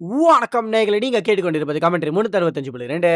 வணக்கம் நேயர்களே, நீங்க கேட்டுக்கொண்டிருப்பது கமெண்ட்ரி 365.2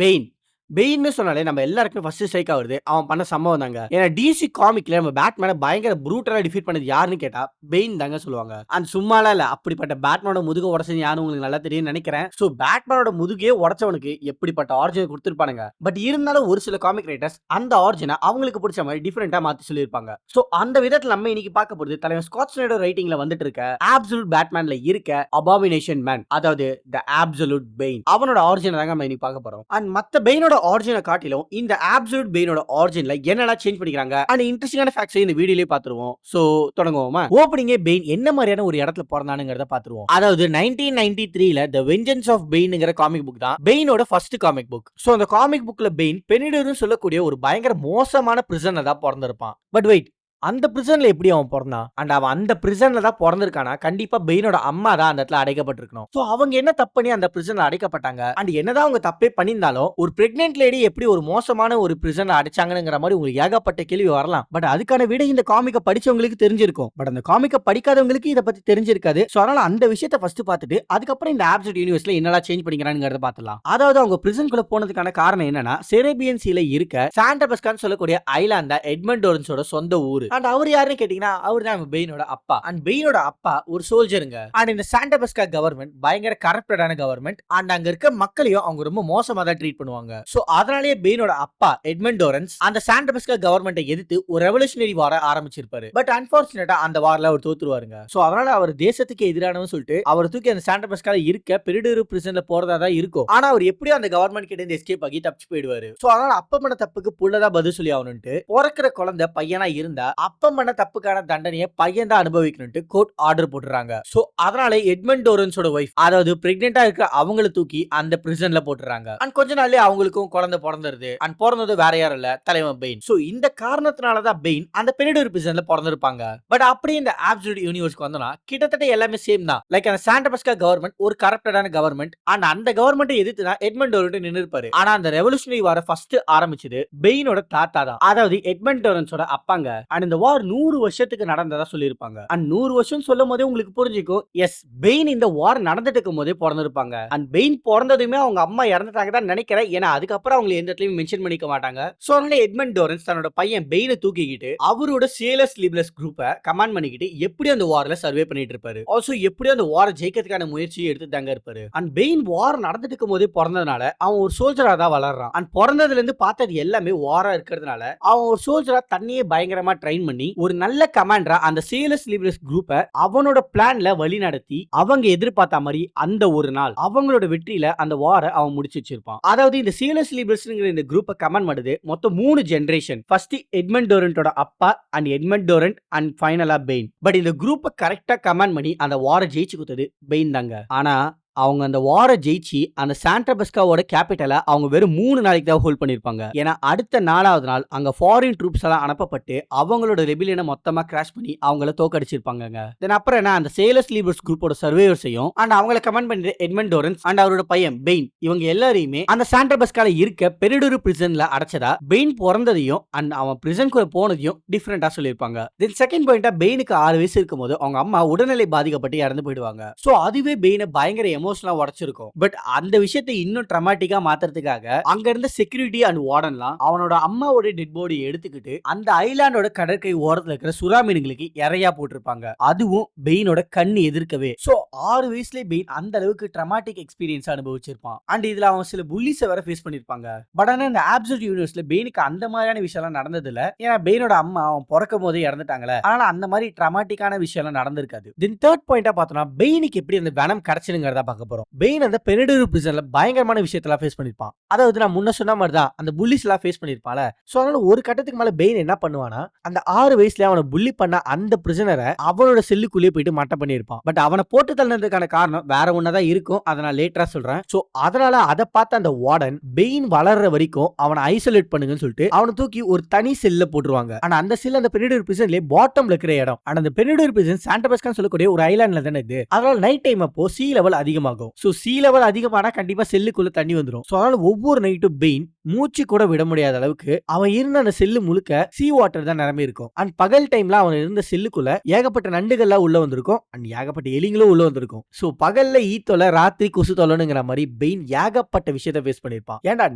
பெயின். பெயின்னு சொன்னாலே நம்ம எல்லாருக்குமே ஃபர்ஸ்ட் ஸ்ட்ரைக் ஆவுறது அவன் பண்ண சம்பவம் தாங்க. ஏன்னா டிசி காமிக்ல நம்ம பேட்மேன பயங்கர ப்ரூட்டலா டிஃபீட் பண்ணது யாருன்னு கேட்டா பெயின் தாங்க சொல்லுவாங்க. அண்ட் சும்மாலாம் இல்ல. அப்படிப்பட்ட பேட்மேனோட முதுக உடைச்சது யாருன்னு உங்களுக்கு நல்லா தெரியும்னு நினைக்கிறேன். சோ பேட்மேனோட முதுகே உடைச்சவனுக்கு எப்படிப்பட்ட ஆரிஜின் குடுத்திருப்பானுங்க. பட் இருந்தாலும் ஒரு சில காமிக் ரைட்டர்ஸ் அந்த ஆரிஜின அவங்களுக்கு பிடிச்ச மாதிரி டிஃபரெண்டா மாத்தி சொல்லியிருப்பாங்க. சோ அந்த விதத்துல நம்ம இன்னைக்கு பார்க்க போறது தலைவர் ஸ்காட் ஸ்னைடர் ரைட்டிங்ல வந்துட்டு இருக்க அப்சல்யூட் பேட்மேன்ல இருக்க அபாமினேஷன் மேன், அதாவது தி அப்சல்யூட் பெயின். அவனோட ஆரிஜின் தாங்க நம்ம இன்னைக்கு பார்க்க போறோம். அண்ட் மத்த பெயினோட ஆரிஜினை காட்டிலும் இந்த அப்சல்யூட் பெயினோட ஆரிஜின்ல என்னெல்லாம் சேஞ்ச் பண்ணிக்கிறாங்க அண்ட் இன்ட்ரெஸ்டிங்கான ஃபேக்ட்ஸ் இந்த வீடியோலயே பாத்துருவோம். சோ தொடங்குவோமா? ஓப்பனிங்கே பெயின் என்ன மாதிரியான ஒரு இடத்துல பிறந்தானுங்கறத பாத்துருவோம். அதாவது 1993ல தி வெஞ்சன்ஸ் ஆஃப் பெயின்ங்கற காமிக் புக் தான் பெயினோட ஃபர்ஸ்ட் காமிக் புக். சோ அந்த காமிக் புக்ல பெயின் பெனிடர்னு சொல்லக்கூடிய ஒரு பயங்கர மோசமான பிரிசன்ல தான் பிறந்திருப்பான். பட் வெயிட், அந்த பிரிசன்ல எப்படி அவன் பிறந்தான்? அண்ட் அவன் அந்த பிரிசன்ல தான் பிறந்திருக்கானா? கண்டிப்பா பெயினோட அம்மா தான் அந்த இடத்துல அடைக்கப்பட்டிருக்கணும். சோ அவங்க என்ன தப்பு பண்ணி அந்த பிரிசன்ல அடைக்கப்பட்டாங்க? அண்ட் என்னதான் அவங்க தப்பே பண்ணியிருந்தாலும் ஒரு பிரெக்னென்ட் லேடி எப்படி ஒரு மோசமான ஒரு பிரிசன்ல அடைச்சாங்கங்கிற மாதிரி உங்களுக்கு ஏகப்பட்ட கேள்வி வரலாம். பட் அதுக்கான விட இந்த காமிக்க படிச்சவங்களுக்கு தெரிஞ்சிருக்கும். பட் அந்த காமிக்க படிக்காதவங்களுக்கு இதை பத்தி தெரிஞ்சிருக்காது. சோ அதனால அந்த விஷயத்தை ஃபர்ஸ்ட் பார்த்துட்டு அதுக்கப்புறம் இந்த அப்சல்யூட் யூனிவர்ஸ்ல என்னெல்லாம் சேஞ்ச் பண்ணிக்கிறாங்கிறத பார்த்தலாம். அதாவது அவங்க பிரிசன்குள்ள போனதுக்கான காரணம் என்னன்னா, செரேபியன் சீல இருக்க சாண்டா பெஸ்கான்னு சொல்லக்கூடிய ஐலாண்ட் எட்மண்டோரன்ஸோட சொந்த ஊரு. அண்ட் அவர் யாருன்னு கேட்டீங்கன்னா, அவர் தான் பெயினோட அப்பா. அண்ட் பெயினோட அப்பா ஒரு சோல்ஜருங்க. அண்ட் இந்த சாண்டா பெஸ்கா கவர்மெண்ட் பயங்கர கரப்டடான கவர்மெண்ட். அண்ட் அங்க இருக்க மக்களையும் அவங்க ரொம்ப மோசமா தான் ட்ரீட் பண்ணுவாங்க. சோ அதனாலேயே பெயினோட அப்பா எட்மண்டோரன்ஸ் அந்த சாண்டா பெஸ்கா கவர்மெண்ட்டை எதிர்த்து ஒரு ரெவல்யூஷனரி வார ஆரம்பிச்சிருப்பாரு. பட் அன்பார்ச்சுனேட்டா அந்த வார்ல அவர் தோத்துருவாருங்க. சோ அதனால அவர் தேசத்துக்கு எதிரானவன்னு சொல்லிட்டு அவர் தூக்கி அந்த சாண்டா பெஸ்கால இருக்க பெரிடூர் பிரிசன்ல போறதா தான் இருக்கும். ஆனா அவர் எப்படியும் அந்த கவர்மெண்ட் கிட்ட இருந்து எஸ்கேப் ஆகி தப்பிச்சு போயிடுவாரு. சோ அதனால அப்பா பண்ண தப்புக்கு புள்ளதான் பதில் சொல்லி ஆகணும்ட்டு பிறக்கிற குழந்தை பையனா இருந்தா அப்பா பண்ண தப்புக்கான தண்டனையை பையன் தான் அனுபவிக்கணும்ட்டு கோர்ட் ஆர்டர் போட்டுறாங்க. சோ அதனால எட்மண்டோரன்ஸோட வைஃப், அதாவது பிரெக்னென்ட்டா இருக்கிற அவங்கள தூக்கி அந்த பிரிசன்ல போட்டுறாங்க. அண்ட் கொஞ்ச நாள்லயே அவங்களுக்கும் குழந்தை பிறந்துருது. அண்ட் பிறந்தது வேற யாரும் இல்ல, தலைவன் பெயின். சோ இந்த காரணத்தினால தான் பெயின் அந்த பெரிடூர் பிரிசன்ல பிறந்திருப்பாங்க. பட் அப்படியே இந்த அப்சல்யூட் யூனிவர்ஸ்க்கு வந்தோம்னா கிட்டத்தட்ட எல்லாமே சேம் தான். லைக் அந்த சாண்டா பெஸ்கா கவர்மெண்ட் ஒரு கரப்டடான கவர்மெண்ட். அண்ட் அந்த கவர்மெண்ட் எதிர்த்து தான் எட்மண்டோரன் நின்னு இருப்பாரு. ஆனா அந்த ரெவல்யூஷனரி வார ஃபர்ஸ்ட் ஆரம்பிச்சது பெயினோட தாத்தா தான், அதாவது எட்மண்டோரன்ஸோட அப்பாங்க. அண்ட் இந்த வார் 100 வருஷத்துக்கு நடந்ததா சொல்லியிருப்பாங்க. அண்ட் 100 வருஷம் சொல்லும் போதே உங்களுக்கு புரிஞ்சுக்கும், எஸ் பெயின் இந்த வார் நடந்துட்டு இருக்கும் போதே பிறந்திருப்பாங்க. அண்ட் பெயின் பிறந்ததுமே அவங்க அம்மா இறந்துட்டாங்க தான் நினைக்கிறேன். ஏன்னா அதுக்கப்புறம் அவங்க எந்த இடத்துலயும் மென்ஷன் பண்ணிக்க மாட்டாங்க. சோ அதனால எட்மண்டோரன்ஸ் தன்னோட பையன் பெயினை தூக்கிக்கிட்டு அவரோட சேலஸ் லிப்லஸ் குரூப்பை கமாண்ட் பண்ணிக்கிட்டு எப்படி அந்த வார்ல சர்வே பண்ணிட்டு இருப்பாரு. ஆல்சோ எப்படி அந்த வாரை ஜெயிக்கிறதுக்கான முயற்சியை எடுத்து தாங்க இருப்பாரு. அண்ட் பெயின் வார் நடந்துட்டு இருக்கும் போதே பிறந்ததுனால அவன் ஒரு சோல்ஜரா தான் வளர்றான். அண்ட் பிறந்ததுல இருந்து பார்த்தது எல்லாமே வாரா இருக்கிறதுனால அவன் ஒரு சோல்ஜரா தண்ணியே பயங்கரமா ட்ரெயின் பண்ணி ஒரு நல்ல கமாண்டரா அந்த சேலஸ் லிபரஸ் குரூப்பை அவனோட பிளான்ல வழி நடத்தி அவங்க எதிர்பார்த்த மாதிரி அந்த ஒரு நாள் அவங்களோட வெற்றியில அந்த வார அவன் முடிச்சு வச்சிருப்பான். அதாவது இந்த சேலஸ் லிபரஸ்ங்கிற இந்த குரூப்பை கமாண்ட் பண்ணுது மொத்தம் 3 ஜெனரேஷன். ஃபர்ஸ்ட் எட்மண்டோரன்ட்டோட அப்பா அண்ட் எட்மண்டோரன் அண்ட் ஃபைனலா பெயின். பட் இந்த குரூப்பை கரெக்டா கமாண்ட் பண்ணி அந்த வார ஜெயிச்சு கொடுத்தது பெயின் தாங்க. ஆனா அவங்க அந்த வார ஜெயிச்சு அந்த சாண்டா பெஸ்காவோட கேபிட்டலை அவங்க வெறும் 3 நாளைக்கு தான் ஹோல்ட் பண்ணிருப்பாங்க. ஏன்னா அடுத்த 4வது நாள் அங்க ஃபாரின் ட்ரூப்ஸ் எல்லாம் அனுப்பப்பட்டு அவங்களோட ரெபிலியனை மொத்தமா கிராஷ் பண்ணி அவங்கள தோக்கடிச்சிருப்பாங்க. தென் அப்புறம் என்ன, அந்த சேலஸ் லீபர்ஸ் குரூப்போட சர்வேயர்ஸையும் அண்ட் அவங்கள கமெண்ட் பண்ணிட்டு எட்மண்டோரன்ஸ் அண்ட் அவரோட பையன் பெயின் இவங்க எல்லாரையுமே அந்த சாண்டா பெஸ்கால இருக்க பெரிடூர் பிரிசன்ல அடைச்சதா பெயின் பிறந்ததையும் அண்ட் அவன் பிரிசனுக்குள்ள போனதையும் டிஃபரெண்டா சொல்லியிருப்பாங்க. தென் செகண்ட் பாயிண்டா பெயினுக்கு 6 வயசு இருக்கும் போது அவங்க அம்மா உடல்நிலை பாதிக்கப்பட்டு இறந்து போயிடுவாங்க. சோ அதுவே பெயினை பயங்கர எமோஷனலா உடைச்சிருக்கும். பட் அந்த விஷயத்தை இன்னும் ட்ராமாட்டிக்கா மாத்துறதுக்காக அங்க இருந்த செக்யூரிட்டி அண்ட் வார்டன்லாம் அவனோட அம்மாவோட டெட் பாடி எடுத்துக்கிட்டு அந்த ஐலாண்டோட கடற்கரை ஓரத்துல இருக்கிற சுறா மீன்களுக்கு இறையா போட்டிருப்பாங்க. அதுவும் பெயினோட கண்ணு எதிர்க்கவே. சோ 6 வயசுலயே பெயின் அந்த அளவுக்கு ட்ராமாட்டிக் எக்ஸ்பீரியன்ஸ் அனுபவிச்சிருப்பான். அண்ட் இதுல அவன் சில புல்லிஸ வேற ஃபேஸ் பண்ணிருப்பாங்க. பட் ஆனா இந்த அப்சல்யூட் யூனிவர்ஸ்ல பெயினுக்கு அந்த மாதிரியான விஷயம் எல்லாம் நடந்தது இல்ல. ஏன்னா பெயினோட அம்மா அவன் பிறக்கும் போதே இறந்துட்டாங்களே. அதனால அந்த மாதிரி ட்ராமாட்டிக்கான விஷயம் எல்லாம் நடந்திருக்காது. தென் தேர்ட் பாயிண்டா பார்த்தோம்னா பெயினுக்கு எப்படி அந்த வெனம் கிடைச்சுங்கிறத பார்க்க போறோம். பெயின் அந்த பெரிடூர் பிரிசன்ல பயங்கரமான விஷயத்தெல்லாம் ஃபேஸ் பண்ணிருப்பான். அதாவது நான் முன்ன சொன்ன மாதிரி தான் அந்த புல்லிஸ் எல்லாம் ஃபேஸ் பண்ணிருப்பான்ல. சோ அதனால ஒரு கட்டத்துக்கு மேல பெயின் என்ன பண்ணுவானா, அந்த 6 வயசுல அவனை புல்லி பண்ண அந்த பிரிசனரை அவனோட செல்லுக்குள்ளேயே போயிட்டு மட்டை பண்ணிருப்பான். பட் அவனை போட்டு தள்ளதுக்கான காரணம் வேற ஒன்னதான் இருக்கும். அதை நான் லேட்டரா சொல்றேன். சோ அதனால அதை பார்த்த அந்த வார்டன் பெயின் வளர்ற வரைக்கும் அவனை ஐசோலேட் பண்ணுங்கன்னு சொல்லிட்டு அவனை தூக்கி ஒரு தனி செல்ல போட்டுருவாங்க. ஆனா அந்த செல் அந்த பெரிடூர் பிரிசன்ல பாட்டம்ல இருக்கிற இடம். ஆனா அந்த பெரிடூர் பிரிசன் சாண்டா பெஸ்கான்னு சொல்லக்கூடிய ஒரு ஐலாண்ட்ல தானே இது. அதனால நைட் டைம் அப்போ சீ லெவல் அதிகமா அதிகமாகும். சோ சீ லெவல் அதிகமானா கண்டிப்பா செல்லுக்குள்ள தண்ணி வந்துரும். சோ அதனால ஒவ்வொரு நைட்டும் பெயின் மூச்சு கூட விட முடியாத அளவுக்கு அவன் இருந்த அந்த செல்லு முழுக்க சீ வாட்டர் தான் நிரம்பி இருக்கும். அண்ட் பகல் டைம்ல அவன் இருந்த செல்லுக்குள்ள ஏகப்பட்ட நண்டுகள்லாம் உள்ள வந்திருக்கும். அண்ட் ஏகப்பட்ட எலிங்களும் உள்ள வந்திருக்கும். சோ பகல்ல ஈத்தொலை, ராத்திரி கொசு தொலைங்கிற மாதிரி பெயின் ஏகப்பட்ட விஷயத்த ஃபேஸ் பண்ணிருப்பான். ஏன்டா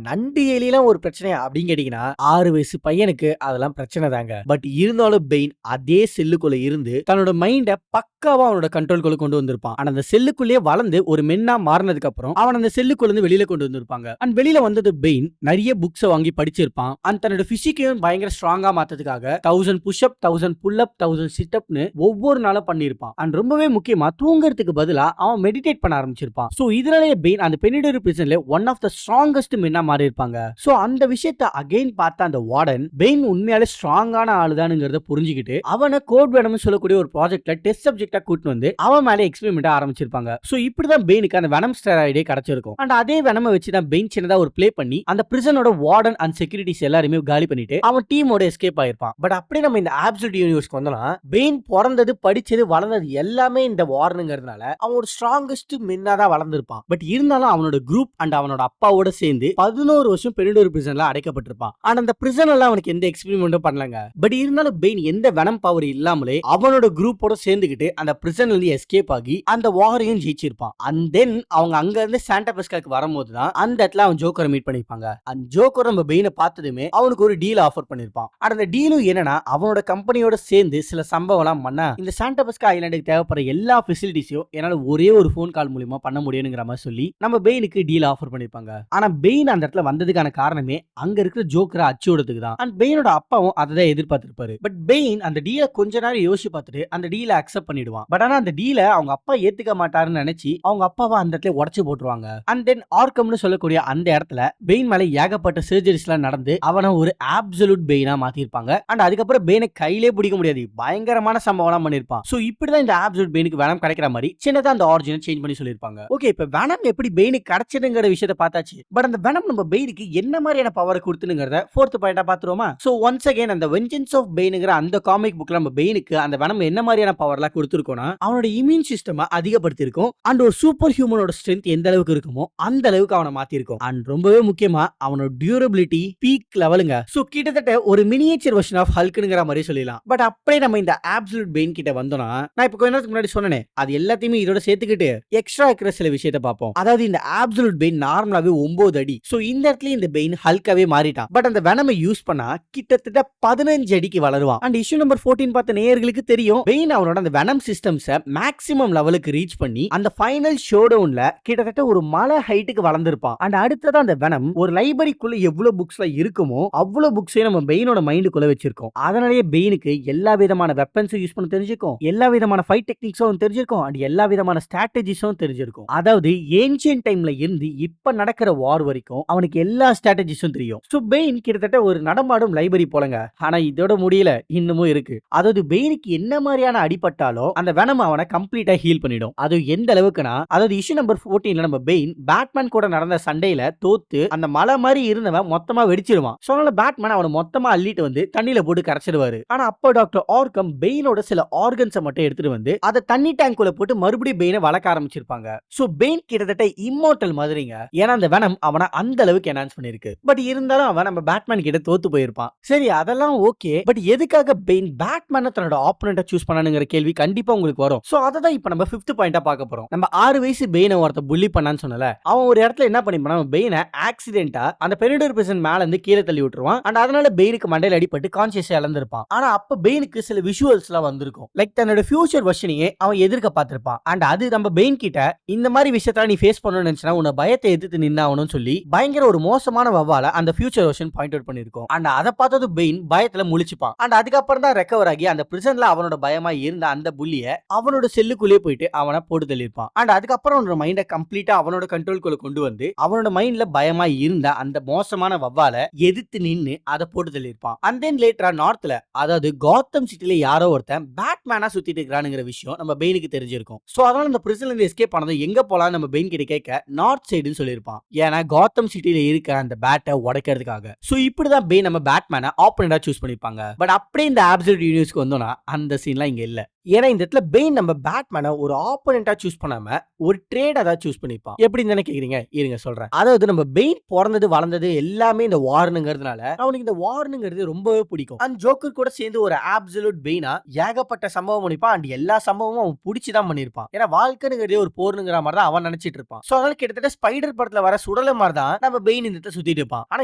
நண்டு எலிலாம் ஒரு பிரச்சனையா அப்படின்னு கேட்டீங்கன்னா 6 வயசு பையனுக்கு அதெல்லாம் பிரச்சனை தாங்க. பட் இருந்தாலும் பெயின் அதே செல்லுக்குள்ள இருந்து தன்னோட மைண்ட பக்காவா அவனோட கண்ட்ரோல்குள்ள கொண்டு வந்திருப்பான். ஆனா அந்த செல்லுக்குள்ளேயே வளர்ந்து ஒரு மென்னா மாறினதுக்கு அப்புறம் அவன் அந்த செல்லுக்குள்ள இருந்து வெளியில கொண்டு வந்திருப்பாங்க. அண்ட் வெளியில வந்தது பெயின் நிறைய புக்ஸ் வாங்கி படிச்சிருப்பான். அண்ட் தன்னோட பிசிக்கையும் பயங்கர ஸ்ட்ராங்கா மாத்ததுக்காக 1000 புஷ்அப், 1000 புல்அப், 1000 சிட்அப்னு ஒவ்வொரு நாளும் பண்ணிருப்பான். அண்ட் ரொம்பவே முக்கியமா தூங்குறதுக்கு பதிலா அவன் மெடிடேட் பண்ண ஆரம்பிச்சிருப்பான். சோ இதனாலே பெயின் அந்த பெனிடரி பிரிசன்ல ஒன் ஆஃப் த ஸ்ட்ராங்கஸ்ட் மென்னா மாறி இருப்பாங்க. சோ அந்த விஷயத்தை அகைன் பார்த்த அந்த வார்டன் பெயின் உண்மையாலே ஸ்ட்ராங்கான ஆளுதானுங்கிறத புரிஞ்சுக்கிட்டு அவனை கோட் வெனம்னு சொல்லக்கூடிய ஒரு ப்ராஜெக்ட்ல டெஸ்ட் சப்ஜெக்டா கூட்டிட்டு வந்து அவன் மேலே எக்ஸ்பெரிமெண்ட் ஆரம்பிச்சிருப்பாங்க. சோ இப்படிதான் பெயினுக்கு அந்த வெனம் ஸ்டெராய்டே கிடைச்சிருக்கும். அண்ட் அதே வெனமை வச்சு தான் பெயின் சின்னதா ஒரு ப்ளே பண்ணி அந்த பிரிசனோட வார்டன் அண்ட் செக்யூரிட்டிஸ் எல்லாருமே காலி பண்ணிட்டு அவன் டீமோட எஸ்கேப் ஆயிருப்பான். பட் அப்படியே நம்ம இந்த அப்சல்யூட் யூனிவர்ஸ்க்கு வந்தோம்னா பெயின் பிறந்தது, படிச்சது, வளர்ந்தது எல்லாமே இந்த வார்னுங்கிறதுனால அவன் ஒரு ஸ்ட்ராங்கஸ்ட் மென்னா தான் வளர்ந்திருப்பான். பட் இருந்தாலும் அவனோட குரூப் அண்ட் அவனோட அப்பாவோட சேர்ந்து 11 வருஷம் பெனிடோர் பிரிசன்ல அடைக்கப்பட்டிருப்பான். ஆனா அந்த பிரிசன் எல்லாம் அவனுக்கு எந்த எக்ஸ்பெரிமெண்ட்டும் பண்ணலங்க. பட் இருந்தாலும் பெயின் எந்த வெனம் பவர் இல்லாமலே அவனோட குரூப்போட சேர்ந்துக்கிட்டு அந்த பிரிசன்ல இருந்து எஸ்கேப் ஆகி அந்த வாரையும் ஜெயிச்சிருப்பான். அண்ட் தென் அவங்க அங்க இருந்து சாண்டா பெஸ்காக்கு வரும்போது தான் அந்த இடத்துல அவன் ஜோக்கரை மீட் பண்ணிருப்பாங்க. அந்த ஜோக்கர் நம்ம பெயினை பார்த்ததுமே அவனுக்கு ஒரு டீல் ஆஃபர் பண்ணிருப்பான். அந்த டீலும் என்னன்னா அவனோட கம்பெனியோட சேர்ந்து சில சம்பவம் எல்லாம் பண்ணா இந்த சாண்டா பெஸ்கா ஐலாண்டுக்கு தேவைப்படுற எல்லா ஃபெசிலிட்டிஸையும் என்னால ஒரே ஒரு போன் கால் மூலமா பண்ண முடியுங்கிற மாதிரி சொல்லி நம்ம பெயினுக்கு டீல் ஆஃபர் பண்ணிருப்பாங்க. ஆனா பெயின் அந்த இடத்துல வந்ததுக்கான காரணமே அங்க இருக்கிற ஜோக்கரை அச்சு விடுறதுக்கு தான். அண்ட் பெயினோட அப்பாவும் அதை எதிர்பார்த்திருப்பாரு. பட் பெயின் அந்த டீலை கொஞ்ச நேரம் யோசிச்சு பார்த்துட்டு அந்த டீலை அக்செப்ட் பண்ணிடுவான். பட் ஆனா அந்த டீலை அவங்க அப்பா ஏத்துக்க மாட்டாருன்னு நினைச்சு அவங்க அப்பாவை அந்த இடத்துல உடச்சு போட்டுருவாங்க. அண்ட் தென் ஆர்கம்னு சொல்லக்கூடிய அந்த இடத்துல பெயின் மேல ஏகப்பட்ட சர்ஜரிஸ் எல்லாம் நடந்து அவனை ஒரு அப்சல்யூட் பெயினா மாத்திருப்பாங்க. அண்ட் அதுக்கப்புறம் பெயினை கையிலே பிடிக்க முடியாது, பயங்கரமான சம்பவம் எல்லாம் பண்ணிருப்பான். சோ இப்படிதான் இந்த அப்சல்யூட் பெயினுக்கு வெனம் கிடைக்கிற மாதிரி சின்னதா அந்த ஆரிஜினை சேஞ்ச் பண்ணி சொல்லிருப்பாங்க. ஓகே, இப்ப வெனம் எப்படி பெயினுக்கு கிடைச்சதுங்கிற விஷயத்தை பார்த்தாச்சு. பட் அந்த வெனம் நம்ம பெயினுக்கு என்ன மாதிரியான பவர் கொடுத்துங்கிறத ஃபோர்த் பாயிண்டா பாத்துருவோமா? சோ ஒன்ஸ் அகைன் அந்த வெஞ்சன்ஸ் ஆஃப் பெயின்ங்கிற அந்த காமிக் புக்ல நம்ம பெயினுக்கு அந்த வெனம் என்ன மாதிரியான பவர்லாம் கொடுத்துருக்கோம்னா அவனோட இம்யூன் சிஸ்டம் அதிகப்படுத்திருக்கும். அண்ட் ஒரு சூப்பர் ஹியூமனோட ஸ்ட்ரென்த் எந்த அளவுக்கு இருக்குமோ அந்த அளவுக்கு அவனை மாத்திருக்கும். அண்ட் ரொம்பவே முக்கியமா அவனோட டியூரபிலிட்டி பீக் லெவலுங்க. சோ கிட்டத்தட்ட ஒரு மினியேச்சர் வெர்ஷன் ஆஃப் ஹல்க்ங்கிற மாதிரி சொல்லலாம். பட் அப்படியே நம்ம இந்த அப்சல்யூட் பெயின் கிட்ட வந்தோம்னா நான் இப்ப கொஞ்ச நேரத்துக்கு முன்னாடி சொன்னேன் அது எல்லாத்தையுமே இதோட சேர்த்துக்கிட்டு எக்ஸ்ட்ரா இருக்கிற சில விஷயத்தை பார்ப்போம். அதாவது இந்த அப்சல்யூட் பெயின் நார்மலாவே 9 அடி. சோ இந்த இடத்துல இந்த பெயின் ஹல்காவே மாறிட்டான். பட் அந்த வெனமை யூஸ் பண்ணா கிட்டத்தட்ட 15 அடிக்கு வளருவான். அண்ட் இஷ்யூ நம்பர் 14 பார்த்த நேயர்களுக்கு தெரியும் பெயின் அவனோட அந்த வெனம் சிஸ்டம்ஸை மேக்ஸிமம் லெவலுக்கு ரீச் பண்ணி அந்த ஃபைனல் ஷோடவுன்ல கிட்டத்தட்ட ஒரு மலை ஹைட்டுக்கு வளர்ந்திருப்பான். அண்ட் அடுத்ததான் அந்த வெனம் ஒரு லைப்ரரிக்குள்ள எவ்வளவு புக்ஸ்ல இருக்குமோ அவ்வளவு புக்ஸையும் நம்ம பெயினோட மைண்டுக்குள்ள வச்சிருக்கோம். அதனாலேயே பெயினுக்கு எல்லா விதமான வெப்பன்ஸும் யூஸ் பண்ண தெரிஞ்சிருக்கும், எல்லா விதமான ஃபைட் டெக்னிக்ஸும் தெரிஞ்சிருக்கும், அண்ட் எல்லா விதமான ஸ்ட்ராட்டஜிஸும் தெரிஞ்சிருக்கும். அதாவது ஏன்ஷியன்ட் டைம்ல இருந்து இப்ப நடக்கிற வார் வரைக்கும் அவனுக்கு எல்லா ஸ்ட்ராட்டஜிஸும் தெரியும். சோ பெயின் கிட்டத்தட்ட ஒரு நடமாடும் லைப்ரரி போலங்க. ஆனா இதோட முடியல, இன்னமும் இருக்கு. அதாவது பெயினுக்கு என்ன மாதிரியான அடிபட்டாலும் அந்த வெனம் அவனை கம்ப்ளீட்டா ஹீல் பண்ணிடும். அது எந்த அளவுக்குனா அதாவது இஷ்யூ நம்பர் 14ல நம்ம பெயின் பேட்மேன் கூட நடந்த சண்டையில தோத்து அந்த மலை மாதிரி இருந்தவன் மொத்தமா வெடிச்சிருவான். சோ அதனால பேட்மேன் அவனை மொத்தமா அள்ளிட்டு வந்து தண்ணியில போட்டு கரைச்சிடுவாரு. ஆனா அப்போ டாக்டர் ஆர்கம் பெயினோட சில ஆர்கன்ஸை மட்டும் எடுத்துட்டு வந்து அதை தண்ணி டேங்க்குள்ள போட்டு மறுபடியும் பெயினை வளர்க்க ஆரம்பிச்சிருப்பாங்க. சோ பெயின் கிட்டத்தட்ட இம்மோர்டல் மாதிரிங்க. ஏன்னா அந்த வெனம் அவனை அந்த அளவுக்கு என்ஹான்ஸ் பண்ணிருக்கு. பட் இருந்தாலும் அவன் நம்ம பேட்மேன் கிட்ட தோத்து போயிருப்பான். சரி, அதெல்லாம் ஓகே. பட் எதுக்காக பெயின் பேட்மேனை தன்னோட ஆப்போனன்ட்டா சூஸ் பண்ணானுங்கிற கேள்வி கண்டிப்பா உங்களுக்கு வரும். சோ அதை தான் இப்ப நம்ம 5th பாயிண்டா பார்க்க போறோம். நம்ம 6 வயசு பெயினை ஒருத்த புள்ளி பண்ணான்னு சொன்னல, அவன் ஒரு இடத்துல என்ன பண்ணிப்பான், பெயினை ஆக்சிடென்ட்டா அந்த பெனிடோர் பிரிசன் மேல இருந்து கீழே தள்ளி விட்டுருவான். அண்ட் அதனால பெயினுக்கு மண்டையில அடிபட்டு கான்சியஸ் இழந்திருப்பான். ஆனா அப்ப பெயினுக்கு சில விஷுவல்ஸ் எல்லாம் வந்திருக்கும். லைக் தன்னோட ஃபியூச்சர் வெர்ஷனையே அவன் எதிர்க்க பார்த்திருப்பான். அண்ட் அது நம்ம பெயின் கிட்ட இந்த மாதிரி விஷயத்த நீ ஃபேஸ் பண்ணணும்னு நினைச்சா உன்னை பயத்தை எதிர்த்து நின்னாகணும்னு சொல்லி பயங்கர ஒரு மோசமான வவ்வால அந்த ஃபியூச்சர் வெர்ஷன் பாயிண்ட் அவுட் பண்ணிருக்கும். அண்ட் அதை பார்த்தது பெயின் பயத்துல முழிச்சுப்பான். அண்ட் அதுக்கப்புறம் தான் ரெக்கவர் ஆகி அந்த பிரிசன்ல அவனோட பயமா இருந்த அந்த புள்ளிய அவனோட செல்லுக்குள்ளே போயிட்டு அவனை போட்டு தள்ளிருப்பான். அண்ட் அதுக்கப்புறம் அவனோட மைண்டை கம்ப்ளீட்டா அவனோட கண்ட்ரோல்குள்ள கொண்டு வந்து அவனோட மைண்ட்ல பயமா இருந்த அந்த மோசமான வவ்வால எதிர்த்து நின்னு அதை போட்டு தள்ளிருப்பான். அண்ட் தென் லேட்டரா நார்த்ல அதாவது காத்தம் சிட்டில யாரோ ஒருத்தன் பேட்மேனா சுத்திட்டு இருக்கிறானுங்கிற விஷயம் நம்ம பெயினுக்கு தெரிஞ்சிருக்கும். சோ அதனால அந்த பிரிசன்ல இருந்து எஸ்கேப் ஆனது எங்க போலாம் நம்ம பெயின் கிட்ட கேட்க நார்த் சைடுன்னு சொல்லிருப்பான். ஏன்னா காத்தம் சிட்டில இருக்க அந்த பேட்டை உடைக்கிறதுக்காக. சோ இப்படிதான் பெயின் நம்ம பேட்மேனை ஆப்போனண்டா சூஸ் பண்ணிருப்பாங்க. பட் அப்படியே இந்த அப்சல்யூட் யூனிவர்ஸ்க்கு வந்தோம்னா அந்த சீன்லாம் இங்க இல்ல. ஏன்னா இந்த இடத்துல பெயின் நம்ம பேட்மேனை ஒரு ஆப்போனண்டா சூஸ் பண்ணாம ஒரு ட்ரேடா தான் சூஸ் பண்ணிப்பான். எப்படின்னு தானே கேக்குறீங்க? இருங்க சொல்றேன். அதாவது நம்ம பெயின் பொறந்தது வளர்ந்தது எல்லாமே இந்த வார்னுங்கிறதுனால அவனுக்கு இந்த வார்னுங்கிறது ரொம்பவே பிடிக்கும். அண்ட் ஜோக்கர் கூட சேர்ந்து ஒரு அப்சல்யூட் பெயினா ஏகப்பட்ட சம்பவம் பண்ணிப்பான். அண்ட் எல்லா சம்பவமும் அவன் பிடிச்சி தான் பண்ணிருப்பான். ஏன்னா வாழ்க்கைங்கிறதே ஒரு போர்னுங்கிற மாதிரி தான் அவன் நினைச்சிட்டு இருப்பான். சோ அதனால கிட்டத்தட்ட ஸ்பைடர் படத்துல வர சுடல மாதிரி தான் நம்ம பெயின் இந்த இடத்துல சுத்திட்டு இருப்பான். ஆனா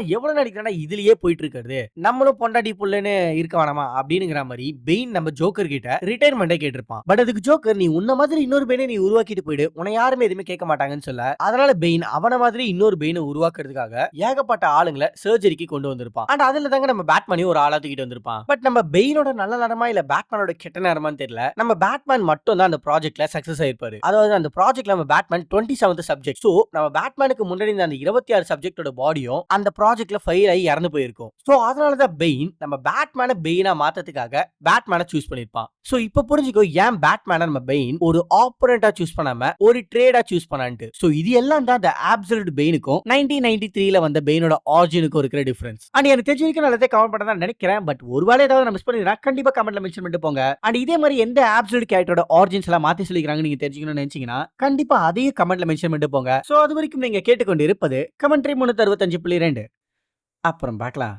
எவ்வளவு நடிக்கிறானா இதுலயே போயிட்டு இருக்காது. நம்மளும் பொண்டாட்டி புள்ளன்னு இருக்க வேணாமா அப்படிங்கிற மாதிரி பெயின் நம்ம ஜோக்கர் கிட்ட ரிட்டையர்மெண்ட் கேட்டிருப்பான். பட் அதுக்கு ஜோக்கர் நீ உன்ன மாதிரி இன்னொரு பெயினை நீ உருவாக்கிட்டு போயிடு, உன்னை யாருமே எதுவுமே கேட்க மாட்டாங்கன்னு சொல்ல, அதனால பெயின் அவன மாதிரி இன்னொரு பெயினை உருவாக்குறதுக்காக ஏகப்பட்ட ஆளுங்களை சர்ஜரிக்கு கொண்டு வந்திருப்பான். அண்ட் அதுல தாங்க நம்ம பேட்மேனையும் ஒரு ஆளா தூக்கிட்டு வந்திருப்பான். பட் நம்ம பெயினோட நல்ல நேரமா இல்ல பேட்மேனோட கெட்ட நேரமான்னு தெரியல, நம்ம பேட்மேன் மட்டும் தான் அந்த ப்ராஜெக்ட்ல சக்சஸ் ஆயிருப்பாரு. அதாவது அந்த ப்ராஜெக்ட்ல நம்ம பேட்மேன் 27th சப்ஜெக்ட். சோ நம்ம பேட்மேனுக்கு முன்னாடி அந்த 26 சப்ஜெக்டோட பாடியும் அந்த ப்ராஜெக்ட்ல ஃபெயில் ஆகி இறந்து போயிருக்கும். சோ அதனாலதான் பெயின் நம்ம பேட்மேனை பெயினா மாத்ததுக்காக பேட்மேனை சூஸ் பண்ணிருப்பான். சோ இப்ப புரிஞ்சுக்கோ ஏன் பேட்மேனை நம்ம பெயின் ஒரு ஆப்போனண்டா சூஸ் பண்ணாம ஒரு ட்ரேடா சூஸ் பண்ணான்ட்டு. சோ இது எல்லாம் தான் the absolute பெயினுக்கும் 1993ல வந்த பெயினோட ஆரிஜினுக்கும் இருக்கிற டிஃபரன்ஸ். அண்ட் எனக்கு தெரிஞ்ச வரைக்கும் நல்லதே கமெண்ட் பண்ண தான் நினைக்கிறேன். பட் ஒருவேளை ஏதாவது மிஸ் பண்ணினா கண்டிப்பா கமெண்ட்ல மென்ஷன் பண்ணிட்டு போங்க. அண்ட் இதே மாதிரி எந்த absolute கேரக்டரோட ஆரிஜின்ஸ் எல்லாம் மாத்தி சொல்லிக்கிறாங்க நீங்க தெரிஞ்சுக்கணும்னு நினைச்சீங்கன்னா கண்டிப்பா அதையும் கமெண்ட்ல மென்ஷன் பண்ணிட்டு போங்க. சோ அது வரைக்கும் நீங்க கேட்டுக்கொண்டு இருப்பது கமெண்ட்ரி 365.2. அப்புறம் பார்க்கலாம்.